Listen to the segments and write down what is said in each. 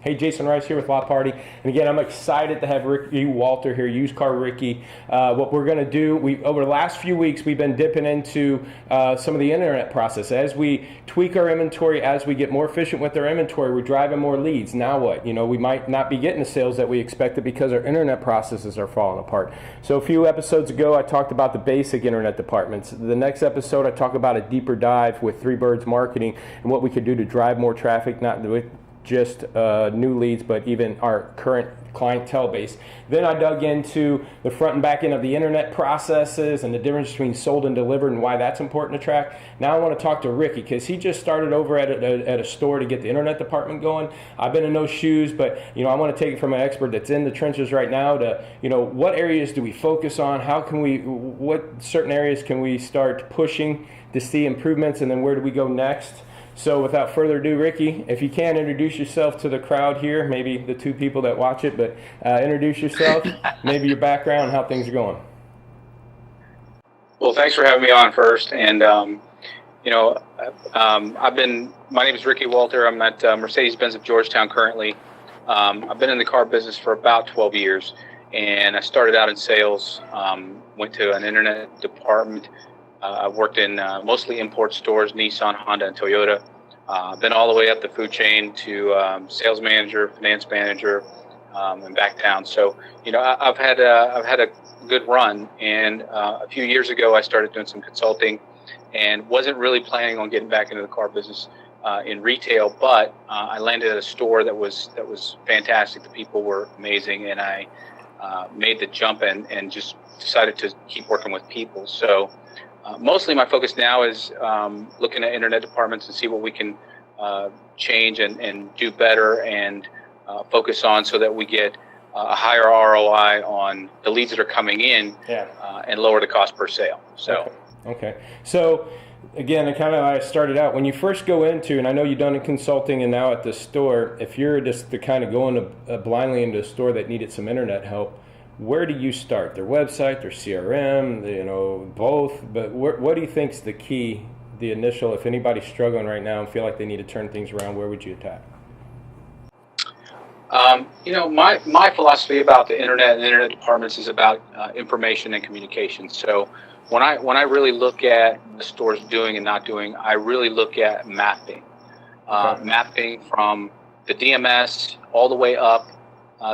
Hey, Jason Rice here with LotParty. And again, I'm excited to have Ricky Walter here, Used Car Ricky. What we're going to do, over the last few weeks, we've been dipping into some of the internet process. As we tweak our inventory, as we get more efficient with our inventory, we're driving more leads. Now what? We might not be getting the sales that we expected because our internet processes are falling apart. So a few episodes ago, I talked about the basic internet departments. The next episode, I talk about a deeper dive with Three Birds Marketing and what we could do to drive more traffic, not with just new leads, but even our current clientele base. Then I dug into the front and back end of the internet processes and the difference between sold and delivered and why that's important to track. Now I want to talk to Ricky because he just started over at a store to get the internet department going. I've been in those shoes, but I want to take it from an expert that's in the trenches right now to what areas do we focus on? How can we, what certain areas can we start pushing to see improvements, and then where do we go next? So without further ado, Ricky, if you can introduce yourself to the crowd here, maybe the two people that watch it, but introduce yourself, maybe your background, how things are going. Well, thanks for having me on first. And, my name is Ricky Walter. I'm at Mercedes-Benz of Georgetown currently. I've been in the car business for about 12 years, and I started out in sales, went to an internet department. I've worked in mostly import stores, Nissan, Honda, and Toyota. Been all the way up the food chain to sales manager, finance manager, and back down. So, I've had a good run. And a few years ago, I started doing some consulting, and wasn't really planning on getting back into the car business in retail. But I landed at a store that was fantastic. The people were amazing, and I made the jump and just decided to keep working with people. So. Mostly my focus now is looking at internet departments and see what we can change and do better and focus on so that we get a higher ROI on the leads that are coming in and lower the cost per sale. So. Okay. So again, I started out when you first go into, and I know you've done in consulting and now at the store, if you're just to kind of going blindly into a store that needed some internet help, where do you start? Their website, their CRM, both. But what do you think is the key, the initial, if anybody's struggling right now and feel like they need to turn things around, where would you attack? My philosophy about the internet and internet departments is about information and communication. So when I really look at the store's doing and not doing, I really look at mapping. Mapping from the DMS all the way up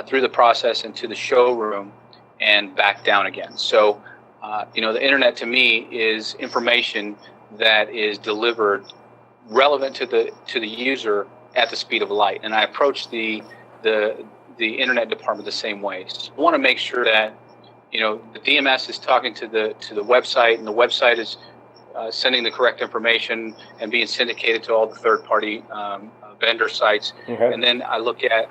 through the process into the showroom and back down again. So, the internet to me is information that is delivered relevant to the user at the speed of light. And I approach the internet department the same way. So I want to make sure that the DMS is talking to the website, and the website is sending the correct information and being syndicated to all the third-party vendor sites. Okay. And then I look at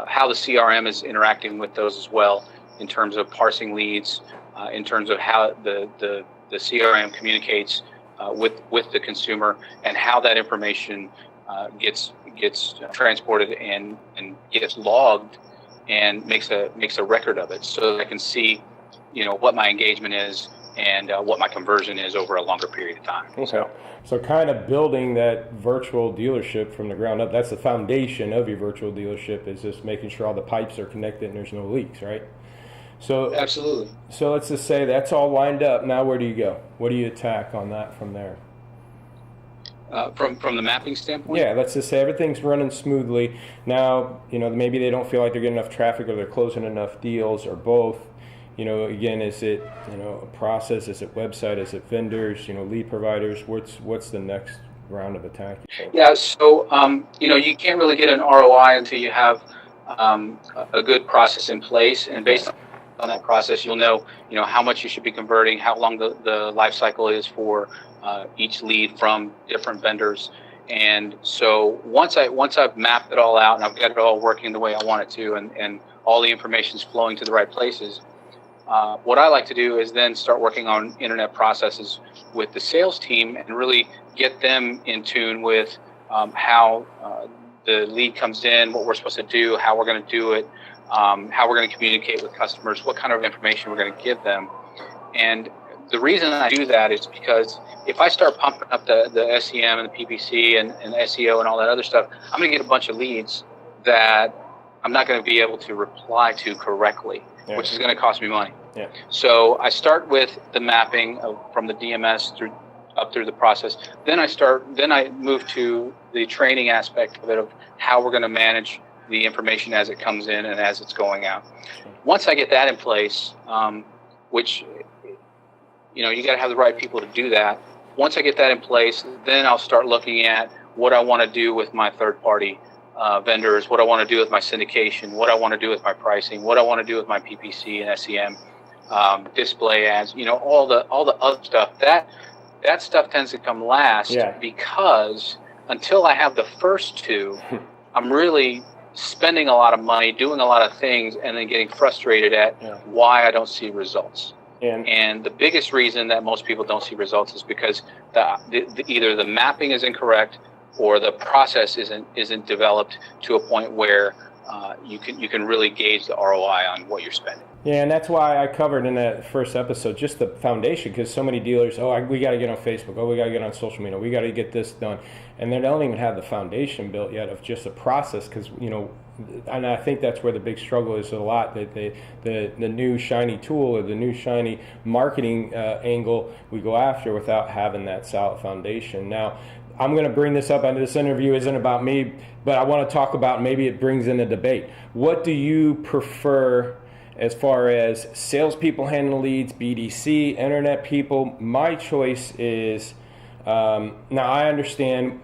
how the CRM is interacting with those as well, in terms of parsing leads, in terms of how the CRM communicates with the consumer, and how that information gets transported and gets logged and makes a record of it, so that I can see what my engagement is and what my conversion is over a longer period of time. Okay. So kind of building that virtual dealership from the ground up, that's the foundation of your virtual dealership, is just making sure all the pipes are connected and there's no leaks, right? So absolutely. So let's just say that's all lined up. Now where do you go? What do you attack on that from there? From the mapping standpoint? Yeah, let's just say everything's running smoothly. Now, maybe they don't feel like they're getting enough traffic or they're closing enough deals or both. Again, is it, a process? Is it website? Is it vendors? Lead providers? What's the next round of attack? Yeah. So, you can't really get an ROI until you have a good process in place, and based on that process, you'll know, how much you should be converting, how long the life cycle is for each lead from different vendors. And so once I've mapped it all out and I've got it all working the way I want it to, and all the information is flowing to the right places, what I like to do is then start working on internet processes with the sales team and really get them in tune with how the lead comes in, what we're supposed to do, how we're going to do it, how we're going to communicate with customers, what kind of information we're going to give them. And the reason I do that is because if I start pumping up the SEM and the PPC and SEO and all that other stuff, I'm going to get a bunch of leads that I'm not going to be able to reply to correctly, which is going to cost me money. Yeah. So I start with the mapping from the DMS up through the process. Then I move to the training aspect of it, of how we're going to manage the information as it comes in and as it's going out. Once I get that in place, which, you got to have the right people to do that. Once I get that in place, then I'll start looking at what I want to do with my third-party vendors, what I want to do with my syndication, what I want to do with my pricing, what I want to do with my PPC and SEM, display ads, all the other stuff. That stuff tends to come last because until I have the first two, I'm really spending a lot of money, doing a lot of things, and then getting frustrated at why I don't see results. And the biggest reason that most people don't see results is because either the mapping is incorrect or the process isn't developed to a point where you can really gauge the ROI on what you're spending. Yeah, and that's why I covered in that first episode just the foundation, because so many dealers, we got to get on Facebook, we got to get on social media, we got to get this done, and they don't even have the foundation built yet of just a process, because and I think that's where the big struggle is a lot, that the new shiny tool or the new shiny marketing angle we go after without having that solid foundation. Now, I'm going to bring this up, and this interview isn't about me, but I want to talk about, maybe it brings in a debate. What do you prefer as far as salespeople handling leads, BDC, internet people? My choice is, now I understand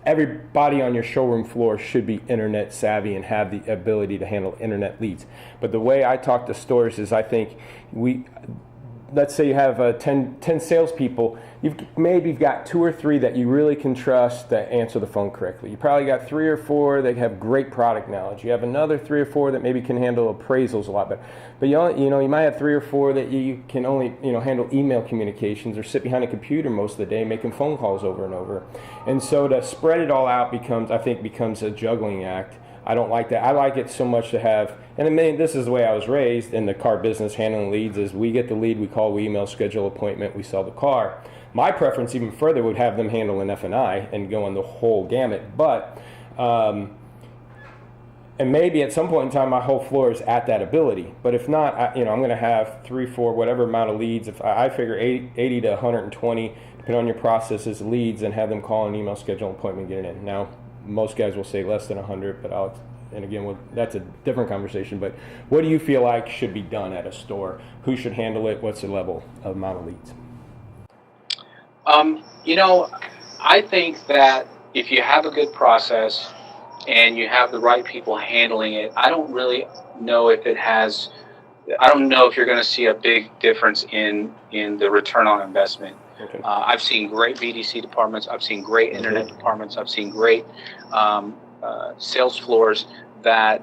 everybody on your showroom floor should be internet savvy and have the ability to handle internet leads. But the way I talk to stores is, I think let's say you have 10 salespeople, you've got 2 or 3 that you really can trust that answer the phone correctly. You probably got 3 or 4 that have great product knowledge. You have another 3 or 4 that maybe can handle appraisals a lot better. But you might have 3 or 4 that you can only handle email communications or sit behind a computer most of the day making phone calls over and over. And so to spread it all out becomes a juggling act. I don't like that. I like it so much to have, and this is the way I was raised in the car business, handling leads, is we get the lead, we call, we email, schedule appointment, we sell the car. My preference even further would have them handle an F&I and go on the whole gamut. But, and maybe at some point in time my whole floor is at that ability. But if not, I'm going to have 3, 4, whatever amount of leads. If I figure 80 to 120, depending on your processes, leads, and have them call an email, schedule an appointment, get it in. Now, most guys will say less than 100, but that's a different conversation. But what do you feel like should be done at a store? Who should handle it? What's the level of amount of leads? I think that if you have a good process and you have the right people handling it, I don't know if you're going to see a big difference in the return on investment. Okay. I've seen great BDC departments. I've seen great internet departments. I've seen great sales floors that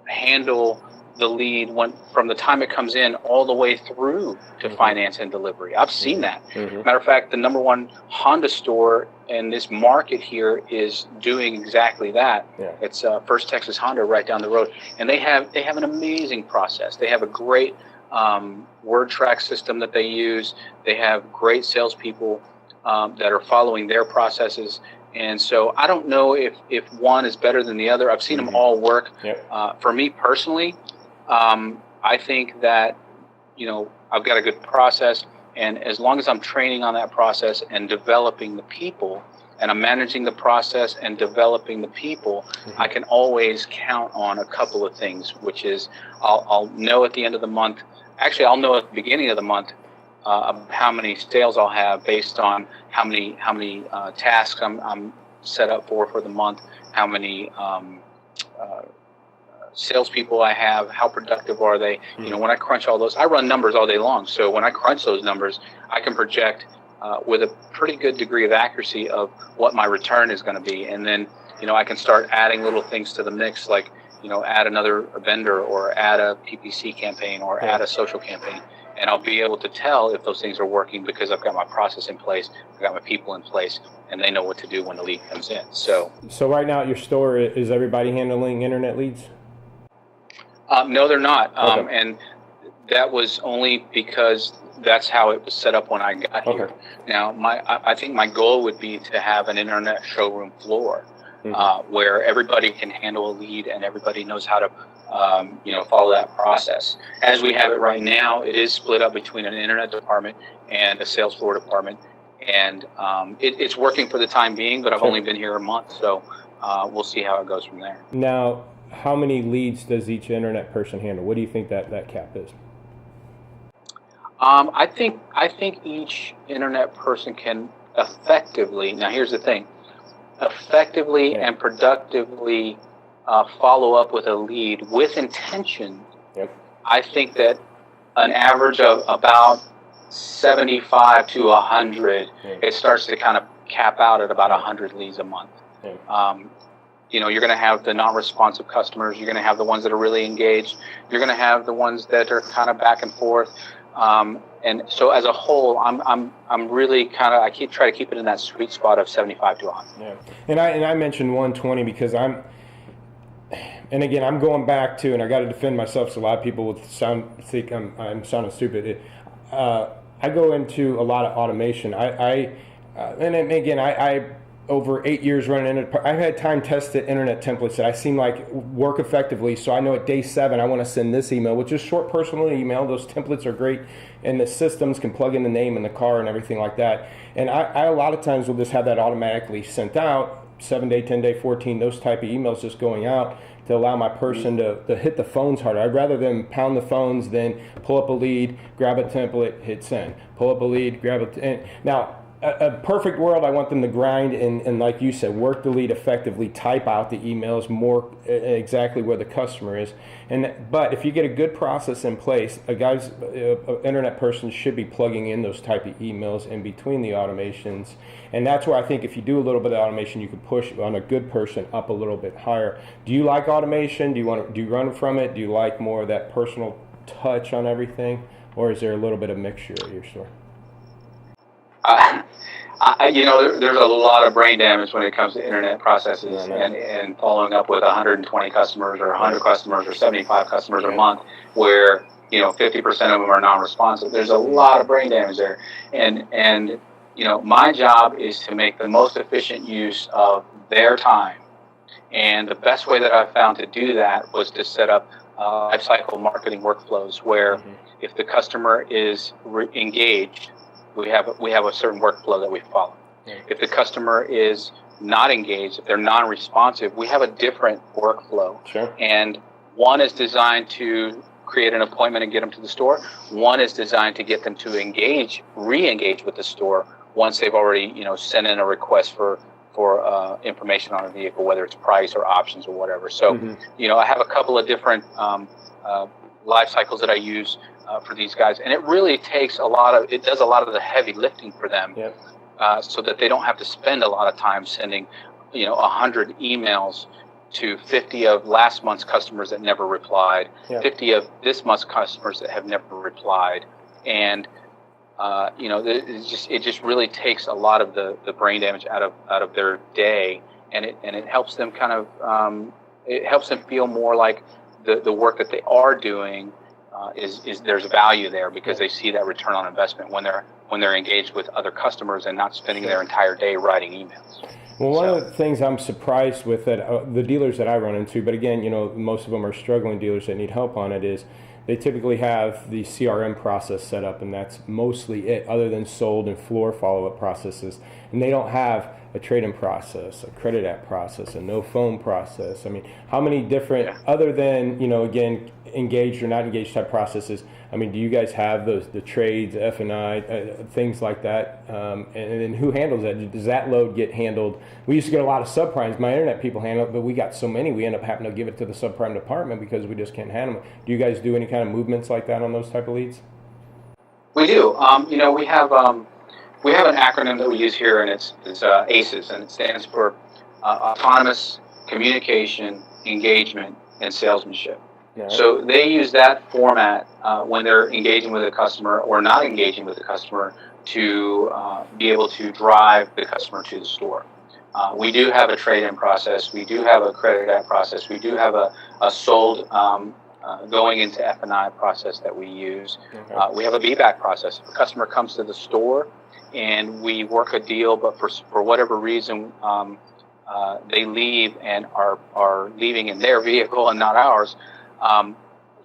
handle the lead from the time it comes in all the way through to finance and delivery. I've seen that. Matter of fact, the number one Honda store in this market here is doing exactly that. Yeah. It's First Texas Honda right down the road, and they have an amazing process. They have a great word track system that they use. They have great salespeople that are following their processes. And so I don't know if one is better than the other. I've seen them all work. Yep. For me personally, I think that, I've got a good process, and as long as I'm training on that process and developing the people, and I'm managing the process and developing the people, I can always count on a couple of things, which is I'll know at the end of the month. Actually, I'll know at the beginning of the month how many sales I'll have based on how many tasks I'm set up for the month, how many salespeople I have, how productive are they. When I crunch all those, I run numbers all day long. So when I crunch those numbers, I can project with a pretty good degree of accuracy of what my return is going to be. And then, I can start adding little things to the mix, like, add another vendor or add a PPC campaign or add a social campaign. And I'll be able to tell if those things are working because I've got my process in place, I've got my people in place, and they know what to do when the lead comes in. So right now at your store, is everybody handling internet leads? No, they're not. Okay. And That was only because that's how it was set up when I got here. Okay. Now, I think my goal would be to have an internet showroom floor where everybody can handle a lead and everybody knows how to, follow that process. As we have it right now, it is split up between an internet department and a sales floor department, and it's working for the time being. But I've only been here a month, so we'll see how it goes from there. Now, how many leads does each internet person handle? What do you think that cap is? I think each internet person can effectively. Now, here's the thing: effectively and productively follow up with a lead with intention. Yep. I think that an average of about 75 to 100, it starts to kind of cap out at about 100 leads a month. You're going to have the non-responsive customers. You're going to have the ones that are really engaged. You're going to have the ones that are kind of back and forth. And so as a whole, I'm really I try to keep it in that sweet spot of 75 to 100. Yeah. And I mentioned 120 because I'm going back to, and I got to defend myself, so a lot of people would think I'm sounding stupid. I go into a lot of automation. I over 8 years running I've had time tested internet templates that I seem like work effectively. So I know at day 7 I want to send this email, which is short personal email. Those templates are great, and the systems can plug in the name and the car and everything like that. And I a lot of times will just have that automatically sent out, 7-day, 10-day, 14, those type of emails just going out to allow my person to hit the phones harder. I'd rather them pound the phones than pull up a lead, grab a template, hit send. Pull up a lead, grab it. Now, a perfect world, I want them to grind and like you said, work the lead effectively, type out the emails more exactly where the customer is. But if you get a good process in place, a internet person should be plugging in those type of emails in between the automations. And that's where I think if you do a little bit of automation, you can push on a good person up a little bit higher. Do you like automation? Do you run from it? Do you like more of that personal touch on everything? Or is there a little bit of mixture at your store? There's a lot of brain damage when it comes to internet processes and following up with 120 customers or 100 customers or 75 customers a month where, 50% of them are non-responsive. There's a lot of brain damage there. And my job is to make the most efficient use of their time. And the best way that I've found to do that was to set up lifecycle marketing workflows where if the customer is engaged, we have a certain workflow that we follow. If the customer is not engaged, if they're non-responsive, we have a different workflow. Sure. And one is designed to create an appointment and get them to the store. One is designed to get them to re-engage with the store once they've already, sent in a request for information on a vehicle, whether it's price or options or whatever. So, I have a couple of different life cycles that I use for these guys, and it really takes it does a lot of the heavy lifting for them, so that they don't have to spend a lot of time sending 100 emails to 50 of last month's customers that never replied, 50 of this month's customers that have never replied, and it just really takes a lot of the brain damage out of their day, and it helps them it helps them feel more like the work that they are doing is there's value there because they see that return on investment when they're engaged with other customers and not spending their entire day writing emails. Well, one of the things I'm surprised with that the dealers that I run into, but again, most of them are struggling dealers that need help on it, is they typically have the CRM process set up, and that's mostly it, other than sold and floor follow-up processes, and they don't have a trade-in process, a credit app process, a no phone process. I mean, how many different, other than, again, engaged or not engaged type processes, I mean, do you guys have the trades, F&I, things like that? And then who handles that? Does that load get handled? We used to get a lot of subprimes. My internet people handle it, but we got so many, we end up having to give it to the subprime department because we just can't handle it. Do you guys do any kind of movements like that on those type of leads? We do. We have an acronym that we use here, and it's ACES, and it stands for Autonomous, Communication, Engagement, and Salesmanship. So they use that format when they're engaging with a customer or not engaging with the customer to be able to drive the customer to the store. We do have a trade-in process. We do have a credit app process. We do have a sold going into F&I process that we use. Okay. We have a be-back process. If a customer comes to the store and we work a deal, but for whatever reason they leave and are leaving in their vehicle and not ours,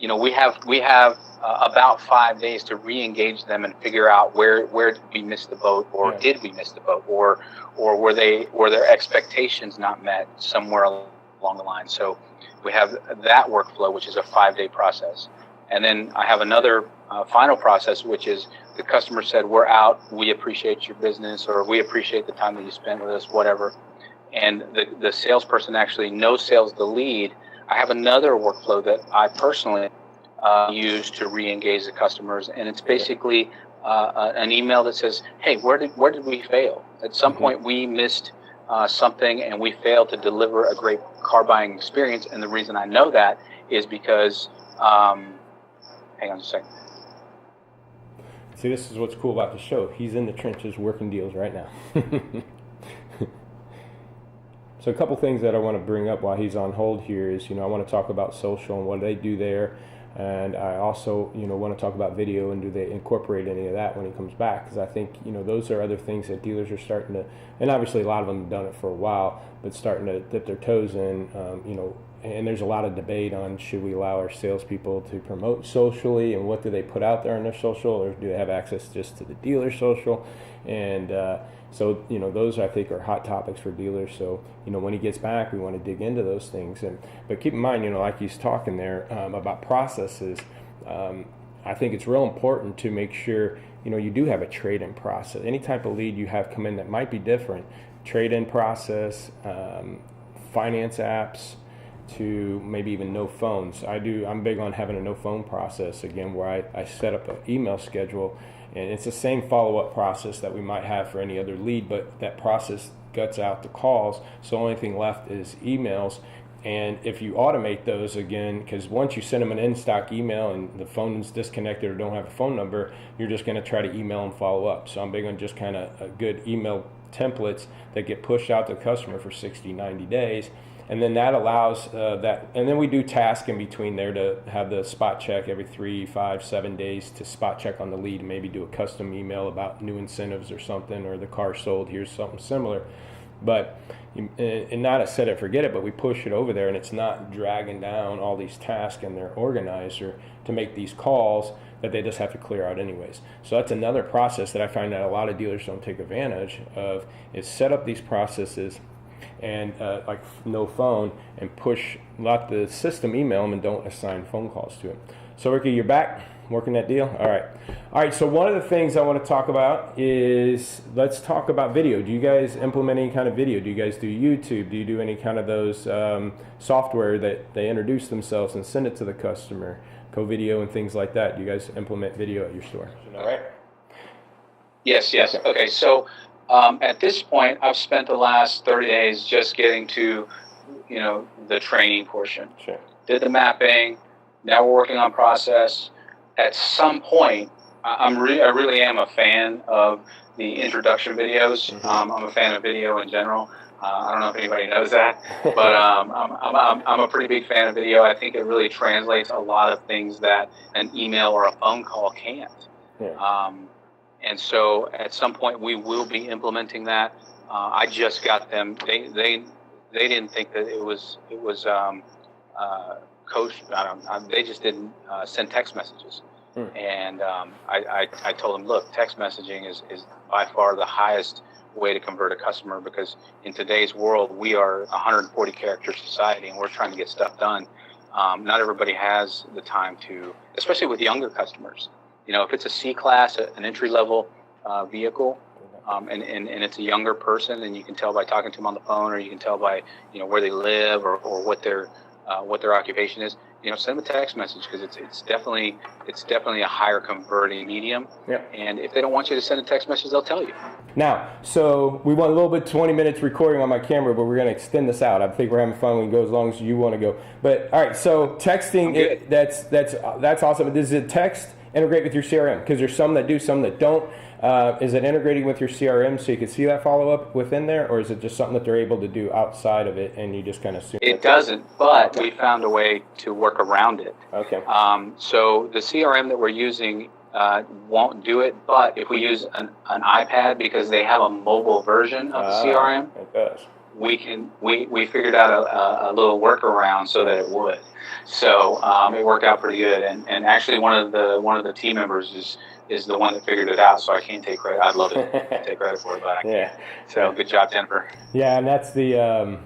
we have about 5 days to re-engage them and figure out where did we miss the boat, or did we miss the boat, or were their expectations not met somewhere along the line. So we have that workflow, which is a 5-day process. And then I have another final process, which is the customer said, we're out, we appreciate your business, or we appreciate the time that you spent with us, whatever. And the salesperson actually no-sales the lead. I have another workflow that I personally use to re-engage the customers, and it's basically an email that says, hey, where did we fail? At some point we missed something and we failed to deliver a great car buying experience. And the reason I know that is because, hang on just a second. See, this is what's cool about the show. He's in the trenches working deals right now. So a couple things that I want to bring up while he's on hold here is, I want to talk about social and what they do there. And I also, want to talk about video and do they incorporate any of that when he comes back? Because I think, those are other things that dealers are starting to, and obviously a lot of them have done it for a while, but starting to dip their toes in, and there's a lot of debate on should we allow our salespeople to promote socially and what do they put out there on their social, or do they have access just to the dealer social? And so, those I think are hot topics for dealers. So, when he gets back, we want to dig into those things. But keep in mind, like he's talking there about processes, I think it's real important to make sure, you do have a trade-in process. Any type of lead you have come in that might be different, trade-in process, finance apps, to maybe even no phones. I'm big on having a no phone process, again, where I set up an email schedule. And it's the same follow-up process that we might have for any other lead, but that process guts out the calls. So the only thing left is emails. And if you automate those, again, because once you send them an in-stock email and the phone's disconnected or don't have a phone number, you're just going to try to email and follow up. So I'm big on just kind of good email templates that get pushed out to the customer for 60, 90 days. And then that allows that, and then we do task in between there to have the spot check every 3, 5, 7 days to spot check on the lead and maybe do a custom email about new incentives or something, or the car sold, here's something similar. But, and not a set it, forget it, but we push it over there and it's not dragging down all these tasks in their organizer to make these calls that they just have to clear out anyways. So that's another process that I find that a lot of dealers don't take advantage of, is set up these processes and like no phone, and let the system email them and don't assign phone calls to it. So Ricky, you're back working that deal? All right, so one of the things I want to talk about is, let's talk about video. Do you guys implement any kind of video? Do you guys do YouTube? Do you do any kind of those software that they introduce themselves and send it to the customer, co-video and things like that? Do you guys implement video at your store? All right. Yes. Okay, so at this point, I've spent the last 30 days just getting to, the training portion. Sure. Did the mapping. Now we're working on process. At some point, I really am a fan of the introduction videos. I'm a fan of video in general. I don't know if anybody knows that, but I'm a pretty big fan of video. I think it really translates a lot of things that an email or a phone call can't. Yeah. And so at some point we will be implementing that. I just got them. They didn't think that it was coach. They just didn't send text messages. And I told them, look, text messaging is by far the highest way to convert a customer, because in today's world we are a 140 character society and we're trying to get stuff done. Not everybody has the time to, especially with younger customers. If it's a C-class, an entry-level vehicle, and it's a younger person, and you can tell by talking to them on the phone, or you can tell by where they live or what their occupation is. Send them a text message, because it's definitely a higher converting medium. Yeah. And if they don't want you to send a text message, they'll tell you. Now, so we want a little bit 20 minutes recording on my camera, but we're going to extend this out. I think we're having fun. We can go as long as you want to go. But all right, so texting, that's awesome. Does it text integrate with your CRM? Because there's some that do, some that don't. Is it integrating with your CRM so you can see that follow-up within there, or is it just something that they're able to do outside of it and you just kind of assume? It doesn't, but we found a way to work around it. Okay. So the CRM that we're using won't do it, but if we use an iPad, because they have a mobile version of the CRM, it does. We figured out a little workaround so that it would. So it worked out pretty good, and actually one of the team members is the one that figured it out. So I can't take credit. I'd love to take credit for it, but I can't. Yeah. So good job, Jennifer. Yeah, and that's the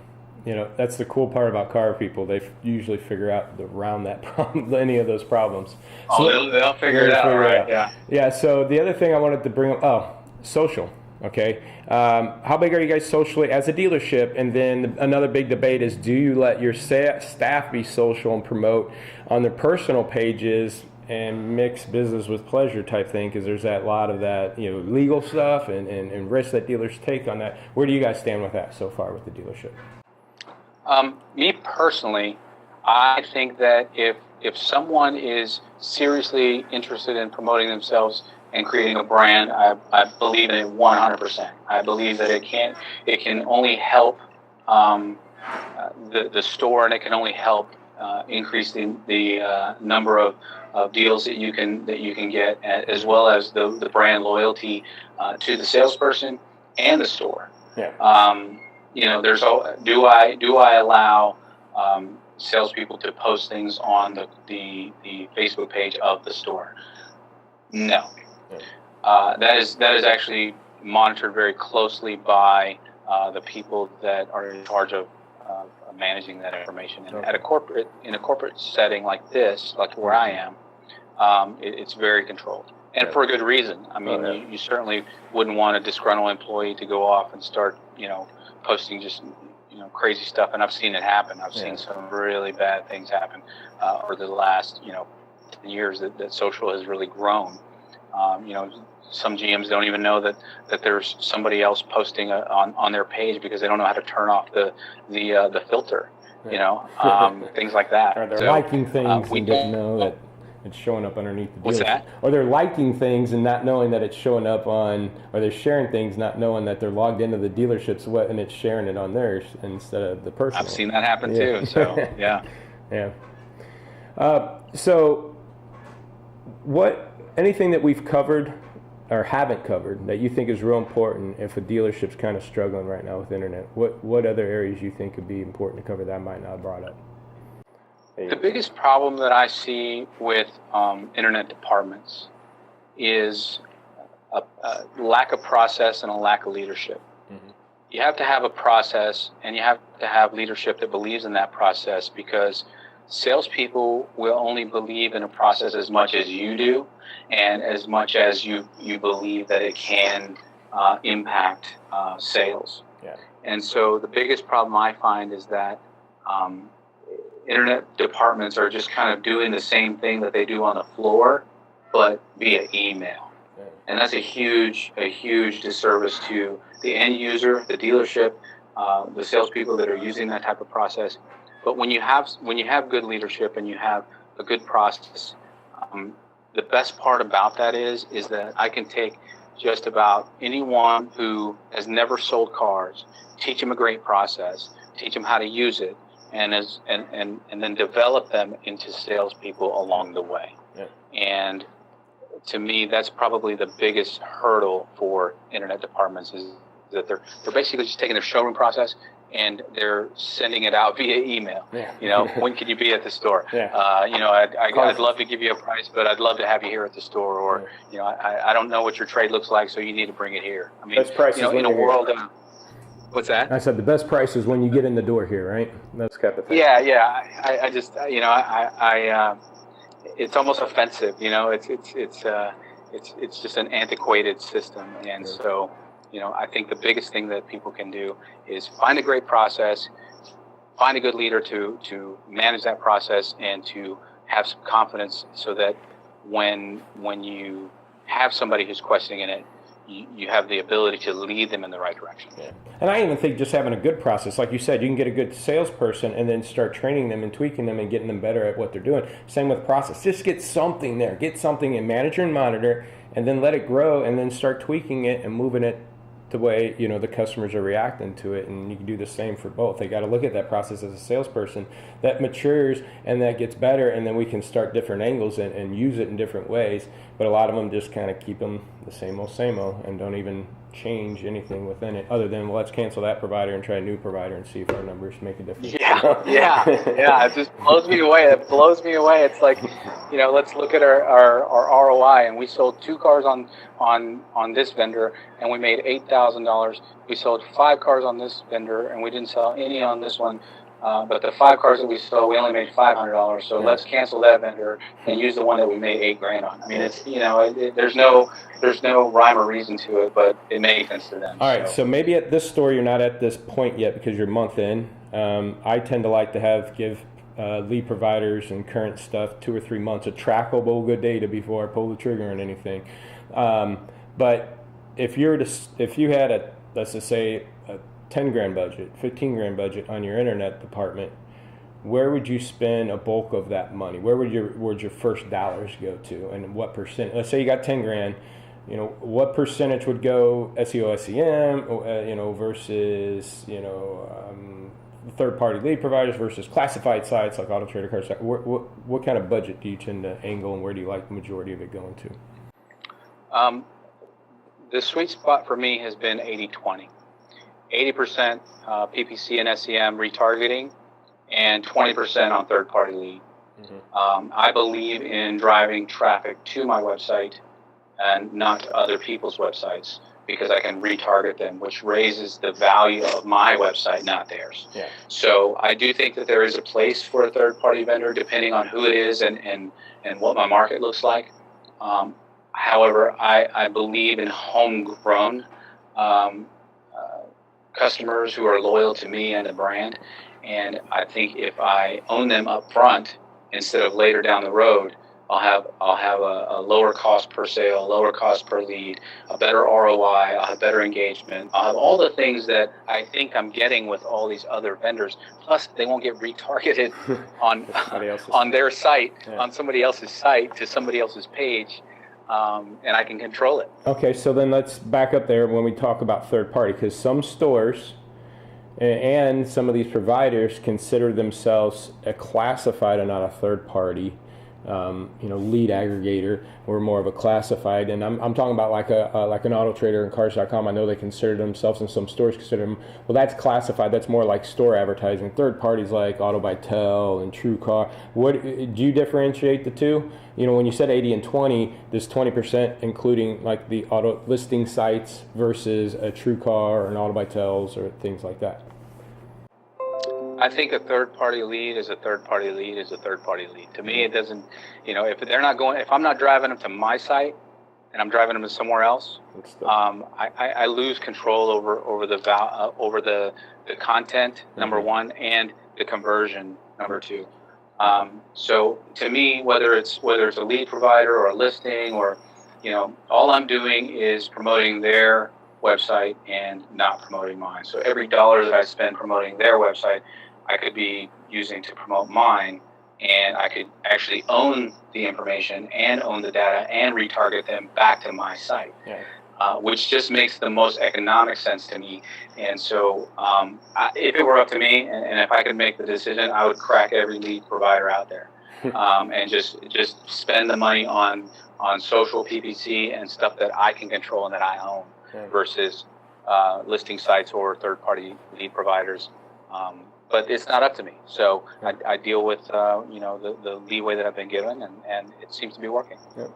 that's the cool part about car people. They usually figure out around that problem, any of those problems. So they'll figure it out, right? Yeah. Yeah. So the other thing I wanted to bring up, social. Okay. How big are you guys socially as a dealership? And then another big debate is, do you let your staff be social and promote on their personal pages and mix business with pleasure type thing? Because there's a lot of that, legal stuff and risks that dealers take on that. Where do you guys stand with that so far with the dealership? Me personally, I think that if someone is seriously interested in promoting themselves and creating a brand, I believe in it 100%. I believe that it can only help the store, and it can only help increase the number of deals that you can get, as well as the brand loyalty to the salesperson and the store. Yeah. Do I allow salespeople to post things on the Facebook page of the store? No. That is actually monitored very closely by the people that are in charge of managing that information. And in a corporate setting like this, like where I am, it's very controlled, and for a good reason. I mean, you certainly wouldn't want a disgruntled employee to go off and start, posting just crazy stuff. And I've seen it happen. I've seen some really bad things happen over the last 10 years that social has really grown. Some GMs don't even know that there's somebody else posting on their page because they don't know how to turn off the filter. Things like that. Or they're liking things and didn't know that it's showing up underneath the dealership. What's that? Or they're liking things and not knowing that it's showing up on, or they're sharing things not knowing that they're logged into the dealership's and it's sharing it on theirs instead of the personal. I've seen that happen too. So yeah. Yeah. So anything that we've covered or haven't covered that you think is real important if a dealership's kind of struggling right now with internet? What other areas you think would be important to cover that I might not have brought up? The biggest problem that I see with internet departments is a lack of process and a lack of leadership. Mm-hmm. You have to have a process, and you have to have leadership that believes in that process, because salespeople will only believe in a process as much as you do, and as much as you believe that it can impact sales. Yeah. And so the biggest problem I find is that internet departments are just kind of doing the same thing that they do on the floor, but via email. Yeah. And that's a huge disservice to the end user, the dealership, the salespeople that are using that type of process. But when you have good leadership and you have a good process, the best part about that is that I can take just about anyone who has never sold cars, teach them a great process, teach them how to use it, and then develop them into salespeople along the way. Yeah. And to me, that's probably the biggest hurdle for internet departments, is that they're basically just taking their showroom process and they're sending it out via email. Yeah. When can you be at the store? Yeah. I'd love to give you a price, but I'd love to have you here at the store. Or, I don't know what your trade looks like, so you need to bring it here. I mean, best price is in a world of, what's that? I said the best price is when you get in the door here, right? That's kind of thing. Yeah. I just, it's almost offensive. It's just an antiquated system, and so. I think the biggest thing that people can do is find a great process, find a good leader to manage that process, and to have some confidence, so that when you have somebody who's questioning it, you have the ability to lead them in the right direction. Yeah. And I even think just having a good process, like you said, you can get a good salesperson and then start training them and tweaking them and getting them better at what they're doing. Same with process. Just get something there. Get something in manager and monitor, and then let it grow, and then start tweaking it and moving it the way the customers are reacting to it. And you can do the same for both. They got to look at that process as a salesperson that matures and that gets better, and then we can start different angles and use it in different ways. But a lot of them just kind of keep them the same old and don't even change anything within it other than, well, let's cancel that provider and try a new provider and see if our numbers make a difference. Yeah. It just blows me away. It's like, let's look at our ROI, and we sold 2 cars on this vendor and we made $8,000. We sold 5 cars on this vendor and we didn't sell any on this one. But the 5 cars that we sold, we only made $500. So let's cancel that vendor and use the one that we made $8,000 on. I mean, it's there's no rhyme or reason to it, but it makes sense to them. All right, so maybe at this store you're not at this point yet because you're a month in. I tend to like to give lead providers and current stuff 2 or 3 months of trackable good data before I pull the trigger on anything. But if you had let's just say a $10,000 budget, $15,000 budget on your internet department, where would you spend a bulk of that money? Where would your first dollars go to, and what percent? Let's say you got $10,000. What percentage would go SEO, SEM, versus third-party lead providers versus classified sites like Auto Trader, Cars. What kind of budget do you tend to angle, and where do you like the majority of it going to? The sweet spot for me has been 80-20. 80% PPC and SEM retargeting, and 20% on third-party lead. Mm-hmm. I believe in driving traffic to my website and not to other people's websites, because I can retarget them, which raises the value of my website, not theirs. Yeah. So I do think that there is a place for a third-party vendor, depending on who it is and what my market looks like. However, I believe in homegrown customers who are loyal to me and the brand, and I think if I own them up front instead of later down the road, I'll have a lower cost per sale, lower cost per lead, a better ROI, I'll have better engagement, I'll have all the things that I think I'm getting with all these other vendors. Plus, they won't get retargeted on their site, on somebody else's site to somebody else's page. And I can control it. Okay, so then let's back up there when we talk about third party, because some stores and some of these providers consider themselves a classified and not a third party lead aggregator, or more of a classified. And I'm talking about like an Auto Trader and Cars.com. I know they consider themselves, and some stores consider them, well, that's classified. That's more like store advertising. Third parties like Auto by Tel and TrueCar. What do you differentiate the two? When you said 80 and 20, this 20% including like the auto listing sites versus a TrueCar or an Auto by Tels or things like that. I think a third-party lead is a third-party lead is a third-party lead. To me, it doesn't, if I'm not driving them to my site and I'm driving them to somewhere else, I lose control over the content, number one, and the conversion, number two. So to me, whether it's a lead provider or a listing, or all I'm doing is promoting their website and not promoting mine. So every dollar that I spend promoting their website, I could be using to promote mine, and I could actually own the information and own the data and retarget them back to my site, which just makes the most economic sense to me. And so if it were up to me, and if I could make the decision, I would crack every lead provider out there and just spend the money on social PPC and stuff that I can control and that I own, versus listing sites or third-party lead providers. But it's not up to me. So I deal with the leeway that I've been given, and it seems to be working. Yeah.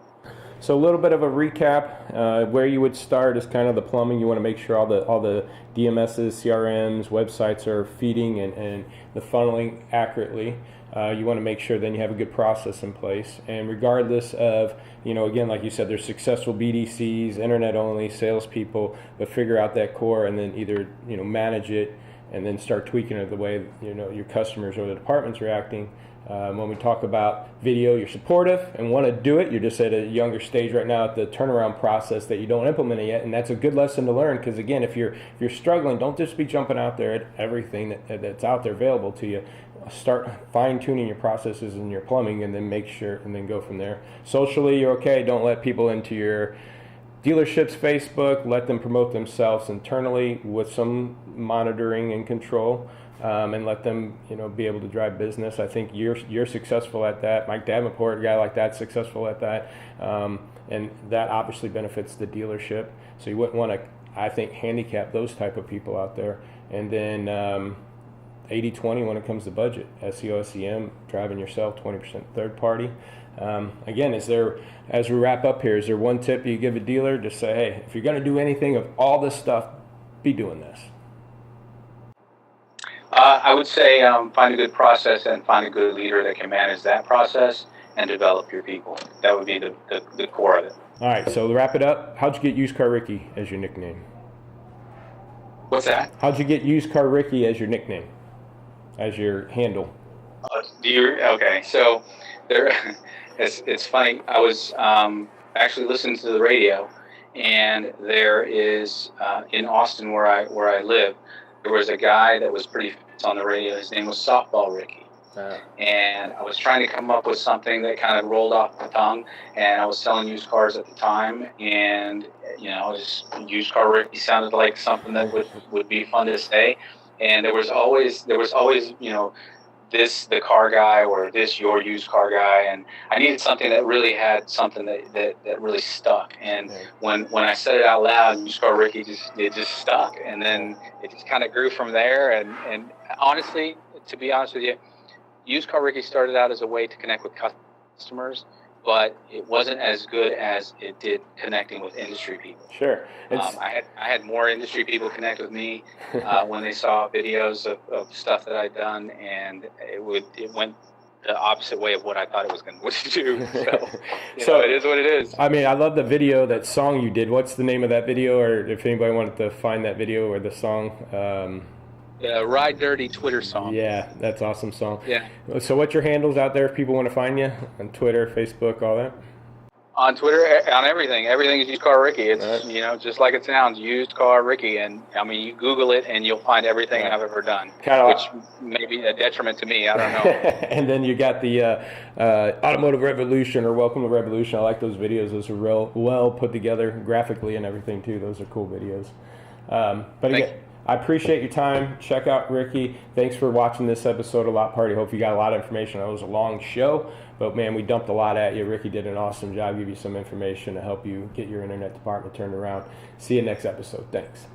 So a little bit of a recap. Where you would start is kind of the plumbing. You want to make sure all the DMSs, CRMs, websites are feeding and the funneling accurately. You want to make sure then you have a good process in place. And regardless of, again, like you said, there's successful BDCs, internet only, salespeople, but figure out that core and then either, manage it and then start tweaking it the way, your customers or the department's reacting, When we talk about video, you're supportive and want to do it. You're just at a younger stage right now at the turnaround process that you don't implement it yet, and that's a good lesson to learn. Because again, if you're struggling, don't just be jumping out there at everything that's out there available to you. Start fine-tuning your processes and your plumbing, and then then go from there. Socially, you're okay. Don't let people into your dealership's Facebook. Let them promote themselves internally with some monitoring and control, and let them, be able to drive business. I think you're successful at that. Mike Davenport, a guy like that, successful at that, and that obviously benefits the dealership. So you wouldn't want to, I think, handicap those type of people out there. And then 80-20 when it comes to budget. SEO, SEM, driving yourself, 20% third party. Again, as we wrap up here, is there one tip you give a dealer? Just say, hey, if you're going to do anything of all this stuff, be doing this. I would say find a good process and find a good leader that can manage that process and develop your people. That would be the core of it. All right, so to wrap it up, how'd you get Used Car Ricky as your nickname? What's that? How'd you get Used Car Ricky as your nickname, as your handle? Okay, so there, it's funny. I was actually listening to the radio, and there is in Austin where I live, there was a guy that was pretty famous on the radio. His name was Softball Ricky. And I was trying to come up with something that kind of rolled off the tongue, and I was selling used cars at the time, and just Used Car Ricky sounded like something that would be fun to say. And there was always this the car guy, or this your used car guy, and I needed something that really had something that really stuck. And when I said it out loud, Used Car Ricky just stuck, and then it just kind of grew from there. And honestly, to be honest with you, Used Car Ricky started out as a way to connect with customers, but it wasn't as good as it did connecting with industry people. Sure. I had more industry people connect with me when they saw videos of stuff that I'd done, and it went the opposite way of what I thought it was going to do. So, it is what it is. I mean, I love the video, that song you did. What's the name of that video, or if anybody wanted to find that video or the song? Ride Dirty Twitter song. Yeah, that's awesome song. Yeah. So what's your handles out there if people want to find you on Twitter, Facebook, all that? On Twitter, on everything. Everything is Used Car Ricky. It's just like it sounds, Used Car Ricky. And I mean, you Google it and you'll find everything I've ever done, which may be a detriment to me. I don't know. And then you got the Automotive Revolution, or Welcome to Revolution. I like those videos. Those are real well put together graphically and everything too. Those are cool videos. But again, I appreciate your time. Check out Ricky. Thanks for watching this episode of LotParty. Hope you got a lot of information. It was a long show, but man, we dumped a lot at you. Ricky did an awesome job, give you some information to help you get your internet department turned around. See you next episode. Thanks.